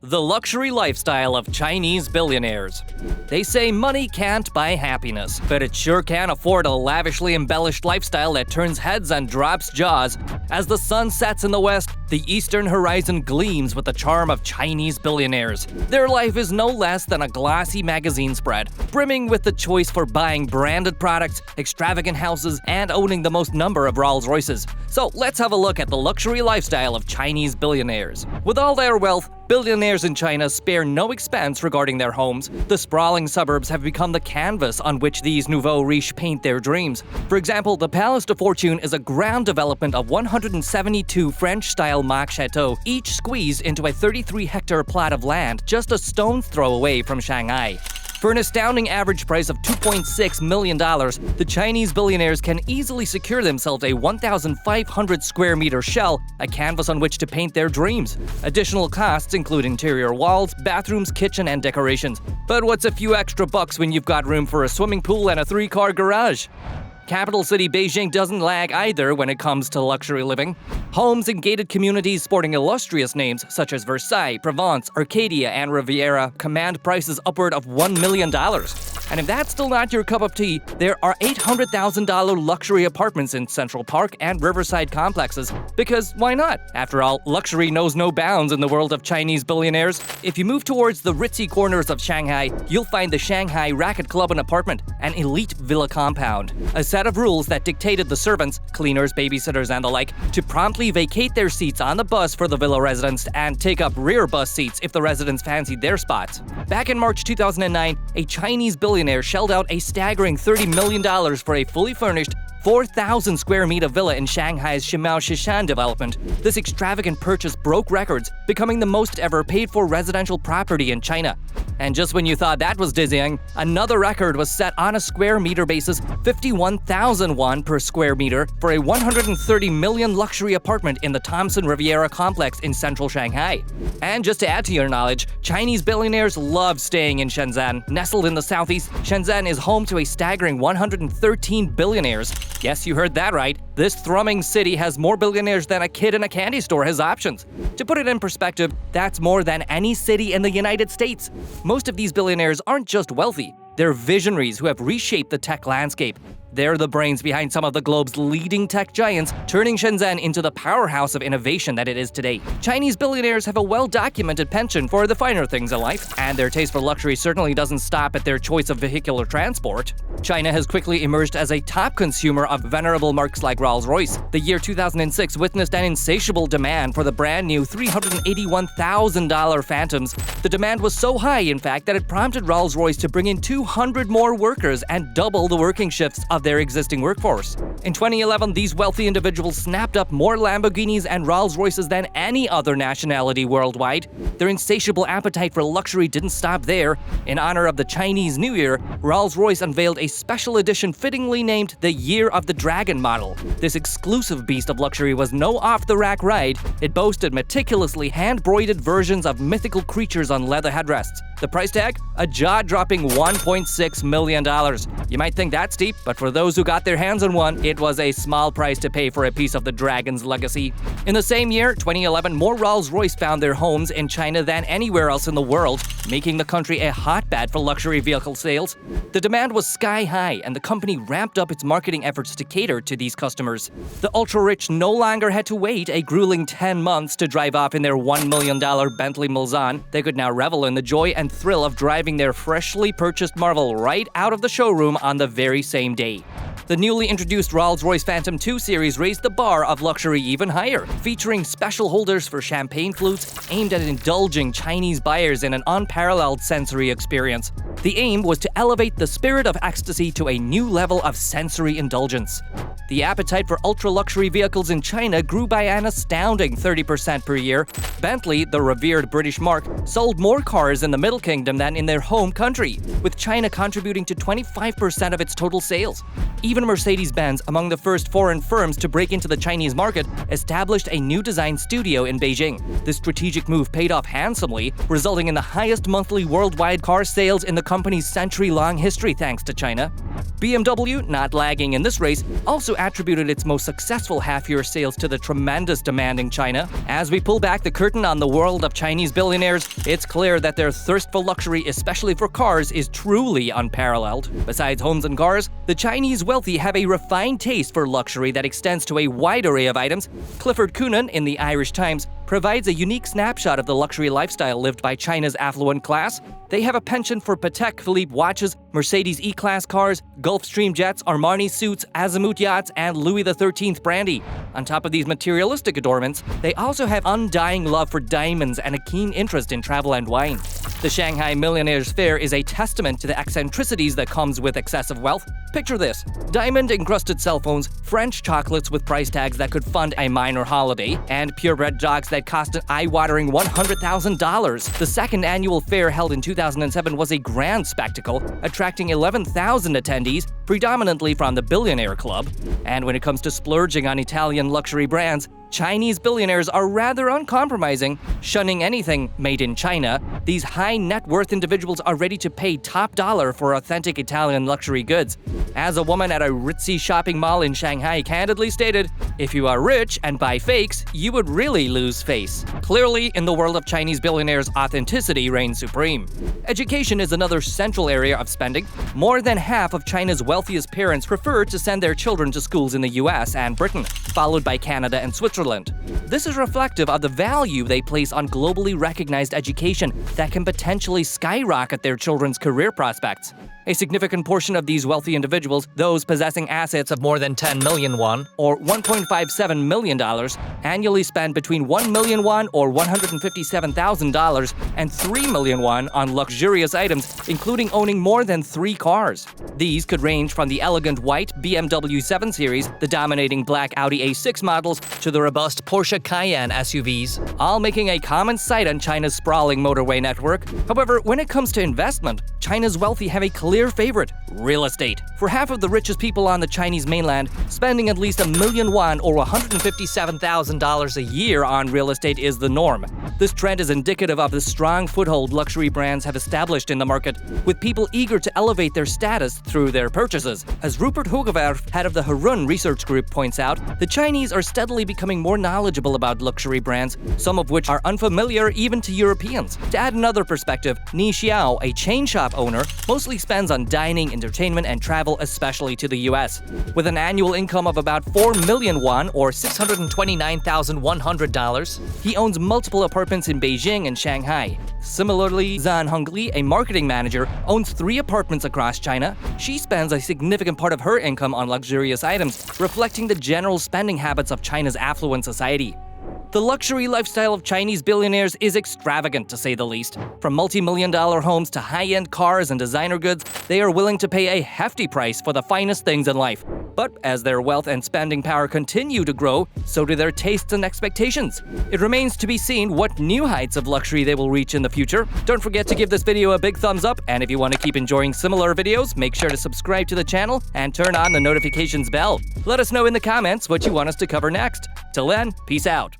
The luxury lifestyle of Chinese billionaires. They say money can't buy happiness, but it sure can afford a lavishly embellished lifestyle that turns heads and drops jaws. As the sun sets in the west, the eastern horizon gleams with the charm of Chinese billionaires. Their life is no less than a glossy magazine spread, brimming with the choice for buying branded products, extravagant houses, and owning the most number of Rolls Royces. So let's have a look at the luxury lifestyle of Chinese billionaires. With all their wealth, billionaires in China spare no expense regarding their homes. The sprawling suburbs have become the canvas on which these nouveau riche paint their dreams. For example, the Palace de Fortune is a grand development of 172 French-style mock chateaux, each squeezed into a 33-hectare plot of land just a stone's throw away from Shanghai. For an astounding average price of $2.6 million, the Chinese billionaires can easily secure themselves a 1,500 square meter shell, a canvas on which to paint their dreams. Additional costs include interior walls, bathrooms, kitchen, and decorations. But what's a few extra bucks when you've got room for a swimming pool and a 3-car garage? Capital city Beijing doesn't lag either when it comes to luxury living. Homes in gated communities sporting illustrious names such as Versailles, Provence, Arcadia, and Riviera command prices upward of $1 million. And if that's still not your cup of tea, there are $800,000 luxury apartments in Central Park and Riverside complexes. Because why not? After all, luxury knows no bounds in the world of Chinese billionaires. If you move towards the ritzy corners of Shanghai, you'll find the Shanghai Racket Club and Apartment, an elite villa compound. A set of rules that dictated the servants, cleaners, babysitters, and the like, to promptly vacate their seats on the bus for the villa residents and take up rear bus seats if the residents fancied their spots. Back in March 2009, a Chinese billionaire shelled out a staggering $30 million for a fully furnished 4,000 square meter villa in Shanghai's Shimao Shishan development. This extravagant purchase broke records, becoming the most ever paid-for residential property in China. And just when you thought that was dizzying, another record was set on a square meter basis, 51,000 won per square meter, for a 130 million luxury apartment in the Thompson Riviera complex in central Shanghai. And just to add to your knowledge, Chinese billionaires love staying in Shenzhen. Nestled in the southeast, Shenzhen is home to a staggering 113 billionaires. Yes, you heard that right. This thrumming city has more billionaires than a kid in a candy store has options. To put it in perspective, that's more than any city in the United States. Most of these billionaires aren't just wealthy, they're visionaries who have reshaped the tech landscape. They're the brains behind some of the globe's leading tech giants, turning Shenzhen into the powerhouse of innovation that it is today. Chinese billionaires have a well-documented penchant for the finer things in life, and their taste for luxury certainly doesn't stop at their choice of vehicular transport. China has quickly emerged as a top consumer of venerable marques like Rolls Royce. The year 2006 witnessed an insatiable demand for the brand new $381,000 Phantoms. The demand was so high, in fact, that it prompted Rolls Royce to bring in 200 more workers and double the working shifts of their existing workforce. In 2011, these wealthy individuals snapped up more Lamborghinis and Rolls Royces than any other nationality worldwide. Their insatiable appetite for luxury didn't stop there. In honor of the Chinese New Year, Rolls Royce unveiled a special edition fittingly named the Year of the Dragon model. This exclusive beast of luxury was no off-the-rack ride. It boasted meticulously hand-broidered versions of mythical creatures on leather headrests. The price tag? A jaw-dropping $1.6 million. You might think that's steep, but for those who got their hands on one, it was a small price to pay for a piece of the dragon's legacy. In the same year, 2011, more Rolls-Royce found their homes in China than anywhere else in the world, making the country a hotbed for luxury vehicle sales. The demand was sky high, and the company ramped up its marketing efforts to cater to these customers. The ultra-rich no longer had to wait a grueling 10 months to drive off in their $1 million Bentley Mulsanne. They could now revel in the joy and thrill of driving their freshly purchased marvel right out of the showroom on the very same day. The newly introduced Rolls-Royce Phantom 2 series raised the bar of luxury even higher, featuring special holders for champagne flutes aimed at indulging Chinese buyers in an unparalleled sensory experience. The aim was to elevate the spirit of ecstasy to a new level of sensory indulgence. The appetite for ultra-luxury vehicles in China grew by an astounding 30% per year. Bentley, the revered British marque, sold more cars in the Middle Kingdom than in their home country, with China contributing to 25% of its total sales. Even Mercedes-Benz, among the first foreign firms to break into the Chinese market, established a new design studio in Beijing. This strategic move paid off handsomely, resulting in the highest monthly worldwide car sales in the company's century-long history thanks to China. BMW, not lagging in this race, also attributed its most successful half-year sales to the tremendous demand in China. As we pull back the curtain on the world of Chinese billionaires, it's clear that their thirst for luxury, especially for cars, is truly unparalleled. Besides homes and cars, the Chinese wealthy have a refined taste for luxury that extends to a wide array of items. Clifford Coonan in the Irish Times provides a unique snapshot of the luxury lifestyle lived by China's affluent class. They have a penchant for Patek Philippe watches, Mercedes E-Class cars, Gulfstream jets, Armani suits, Azimuth yachts, and Louis XIII brandy. On top of these materialistic adornments, they also have undying love for diamonds and a keen interest in travel and wine. The Shanghai Millionaires Fair is a testament to the eccentricities that comes with excessive wealth. Picture this: diamond-encrusted cell phones, French chocolates with price tags that could fund a minor holiday, and purebred dogs that cost an eye-watering $100,000. The second annual fair, held in 2007, was a grand spectacle, attracting 11,000 attendees, predominantly from the Billionaire Club. And when it comes to splurging on Italian luxury brands, Chinese billionaires are rather uncompromising, shunning anything made in China. These high-net-worth individuals are ready to pay top dollar for authentic Italian luxury goods. As a woman at a ritzy shopping mall in Shanghai candidly stated, "If you are rich and buy fakes, you would really lose face." Clearly, in the world of Chinese billionaires, authenticity reigns supreme. Education is another central area of spending. More than half of China's wealthiest parents prefer to send their children to schools in the US and Britain, followed by Canada and Switzerland. This is reflective of the value they place on globally recognized education that can potentially skyrocket their children's career prospects. A significant portion of these wealthy individuals, those possessing assets of more than 10 million won, or $1.57 million, annually spend between 1 million won, or $157,000, and 3 million won on luxurious items, including owning more than 3 cars. These could range from the elegant white BMW 7 Series, the dominating black Audi A6 models, to the robust Porsche Cayenne SUVs, all making a common sight on China's sprawling motorway network. However, when it comes to investment, China's wealthy have a clear favorite: real estate. For half of the richest people on the Chinese mainland, spending at least 1 million won, or $157,000 a year on real estate is the norm. This trend is indicative of the strong foothold luxury brands have established in the market, with people eager to elevate their status through their purchases. As Rupert Hogewerf, head of the Harun Research Group, points out, the Chinese are steadily becoming more knowledgeable about luxury brands, some of which are unfamiliar even to Europeans. To add another perspective, Ni Xiao, a chain shop owner, mostly spends on dining, entertainment, and travel, especially to the US. With an annual income of about 4 million won, or $629,100, he owns multiple apartments in Beijing and Shanghai. Similarly, Zhan Hongli, a marketing manager, owns 3 apartments across China. She spends a significant part of her income on luxurious items, reflecting the general spending habits of China's affluent society. The luxury lifestyle of Chinese billionaires is extravagant, to say the least. From multi-million-dollar homes to high-end cars and designer goods, they are willing to pay a hefty price for the finest things in life. But as their wealth and spending power continue to grow, so do their tastes and expectations. It remains to be seen what new heights of luxury they will reach in the future. Don't forget to give this video a big thumbs up, and if you want to keep enjoying similar videos, make sure to subscribe to the channel and turn on the notifications bell. Let us know in the comments what you want us to cover next. Till then, peace out.